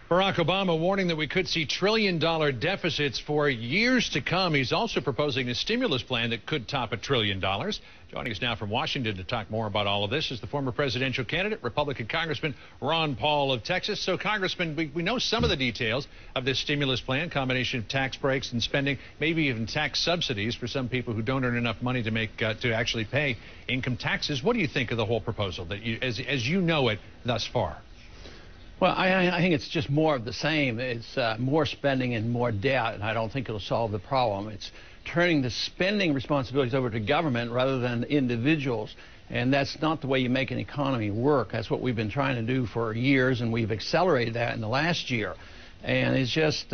Barack Obama warning that we could see trillion-dollar deficits for years to come. He's also proposing a stimulus plan that could top $1 trillion. Joining us now from Washington to talk more about all of this is the former presidential candidate, Republican Congressman Ron Paul of Texas. So, Congressman, we know some of the details of this stimulus plan, combination of tax breaks and spending, maybe even tax subsidies for some people who don't earn enough money to make to actually pay income taxes. What do you think of the whole proposal, that as you know it thus far? Well, I think it's just more of the same. It's more spending and more debt, and I don't think it'll solve the problem. It's turning the spending responsibilities over to government rather than individuals, and that's not the way you make an economy work. That's what we've been trying to do for years, and we've accelerated that in the last year. And it's just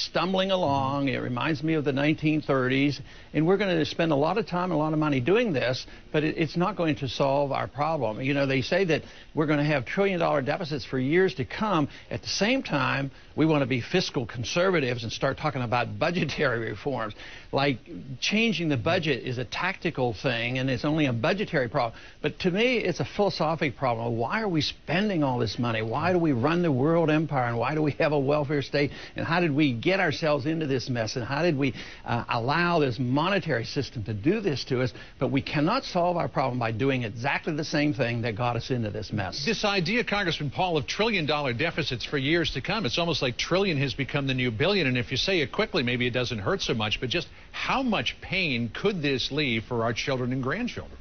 stumbling along. It reminds me of the 1930s. And we're going to spend a lot of time and a lot of money doing this, but it's not going to solve our problem. You know, they say that we're going to have trillion-dollar deficits for years to come. At the same time, we want to be fiscal conservatives and start talking about budgetary reforms. Like changing the budget is a tactical thing, and it's only a budgetary problem. But to me, it's a philosophic problem. Why are we spending all this money? Why do we run the world empire, and why do we have a welfare state, and how did we get ourselves into this mess, and how did we allow this monetary system to do this to us? But we cannot solve our problem by doing exactly the same thing that got us into this mess. This idea, Congressman Paul, of trillion-dollar deficits for years to come, it's almost like trillion has become the new billion, and if you say it quickly, maybe it doesn't hurt so much, but just how much pain could this leave for our children and grandchildren?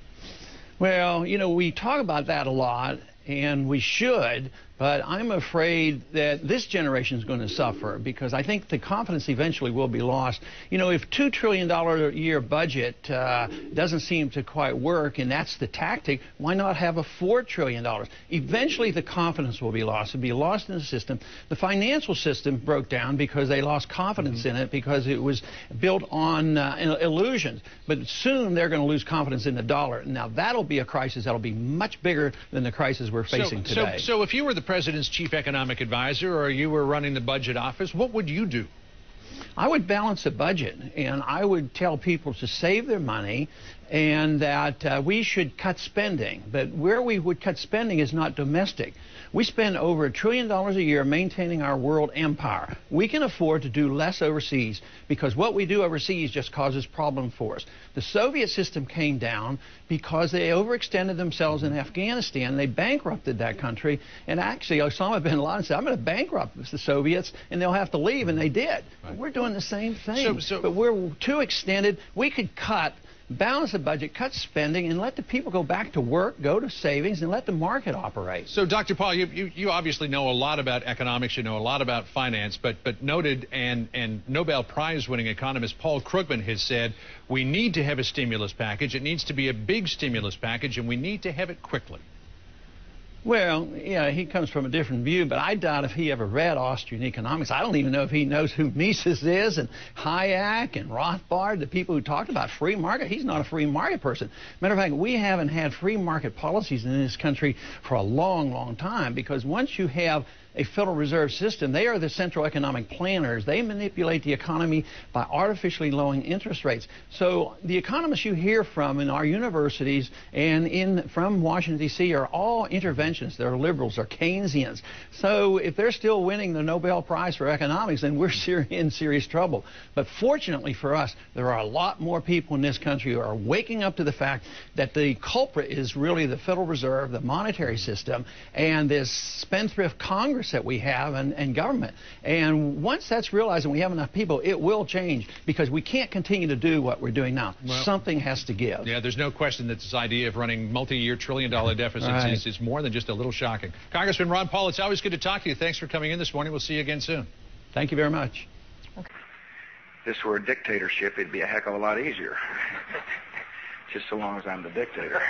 Well, you know, we talk about that a lot, and we should, but I'm afraid that this generation is going to suffer because I think the confidence eventually will be lost. You know, if $2 trillion a year budget doesn't seem to quite work, and that's the tactic, why not have a $4 trillion? Eventually the confidence will be lost. It'll be lost in the system. The financial system broke down because they lost confidence in it because it was built on illusions. But soon they're going to lose confidence in the dollar. Now that'll be a crisis that'll be much bigger than the crisis we're facing today. So if you were the president's chief economic advisor or you were running the budget office, what would you do? I would balance the budget, and I would tell people to save their money and that we should cut spending. But where we would cut spending is not domestic. We spend over $1 trillion a year maintaining our world empire. We can afford to do less overseas because what we do overseas just causes problems for us. The Soviet system came down because they overextended themselves in Afghanistan. They bankrupted that country, and actually Osama bin Laden said, I'm going to bankrupt the Soviets and they'll have to leave, and they did. Right. We're doing the same thing, but we're too extended. We could balance the budget, cut spending, and let the people go back to work, go to savings, and let the market operate. So, Dr. Paul, you obviously know a lot about economics, you know a lot about finance, but noted and Nobel Prize-winning economist Paul Krugman has said we need to have a stimulus package. It needs to be a big stimulus package, and we need to have it quickly. Well, yeah, he comes from a different view, but I doubt if he ever read Austrian economics. I don't even know if he knows who Mises is and Hayek and Rothbard, the people who talked about free market. He's not a free market person. Matter of fact, we haven't had free market policies in this country for a long, long time because once you have a Federal Reserve System, they are the central economic planners. They manipulate the economy by artificially lowering interest rates. So the economists you hear from in our universities and from Washington, D.C. are all interventionists. They're liberals. They're Keynesians. So if they're still winning the Nobel Prize for economics, then we're in serious trouble. But fortunately for us, there are a lot more people in this country who are waking up to the fact that the culprit is really the Federal Reserve, the monetary system, and this spendthrift Congress that we have and government. And once that's realized and we have enough people, it will change because we can't continue to do what we're doing now. Well, something has to give. Yeah, there's no question that this idea of running multi-year trillion-dollar deficits is more than just a little shocking. Congressman Ron Paul, it's always good to talk to you. Thanks for coming in this morning. We'll see you again soon. Thank you very much. If this were a dictatorship, it'd be a heck of a lot easier. Just so long as I'm the dictator.